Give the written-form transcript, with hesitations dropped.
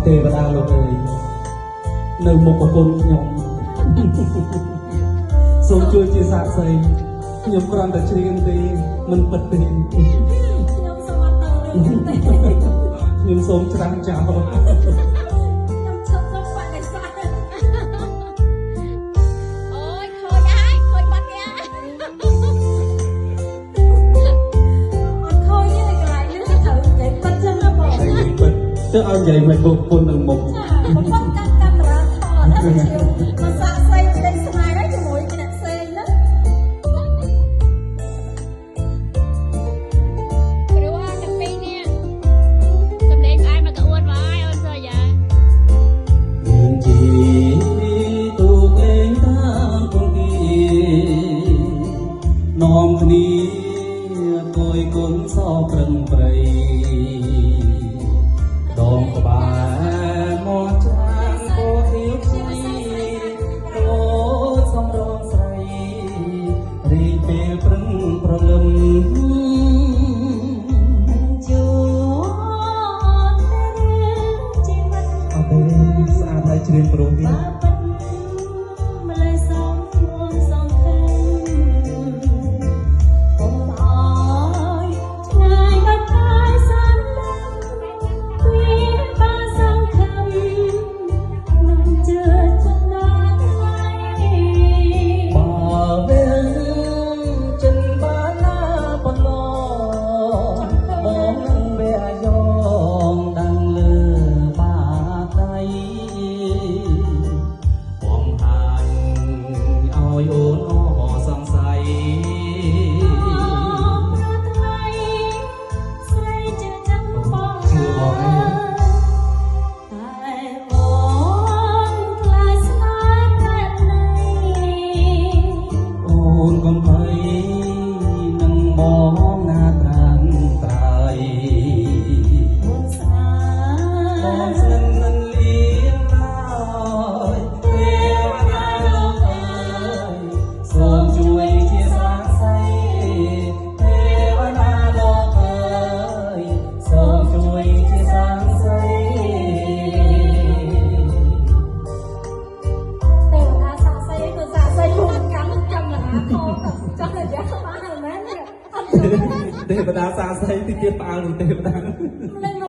ទេវតាលោកអើយនៅមុខប្រពន្ធខ្ញុំសូមជួយជាសាក្សីខ្ញុំគ្រាន់តែច្រៀងទេមិនពិតទេខ្ញុំសូមអត់ទៅរឿងទេខ្ញុំសូមច្រាំងចោលខ្ញុំឈប់ទៅបដិសេធអូយខូចហើយខូចបាត់គេអត់ខូចទេកន្លែងនេះទៅត្រូវនិយាយពិតចឹងណាបងនិយាយពិតទៅឲ្យនិយាយមិនពុកពុននឹងមុខបងកាត់កាមេរ៉ាថតទៅជាមកសាក់ស្អីពីស្នេហ៍ហើយជាមួយអ្នកផ្សេងណាព្រោះតែពីនេះសម្លេងស្អាតមកក្អួតមកហើយអូនសើយ៉ាមានជីទូកលេងតាមពងគីនាំគ្នាគួយកូនសោប្រឹងប្រៃដងក្បាលមកចាងគោហៀវជ័យរត់សំរងស្រីរីពេលព្រឹងប្រលឹមជួនជីវិតអត់ទេស្អាតហើយជ្រៀងព្រោះទៀតទេវតាសាស្អីទីទៀតផ្អើលនឹងទេវតា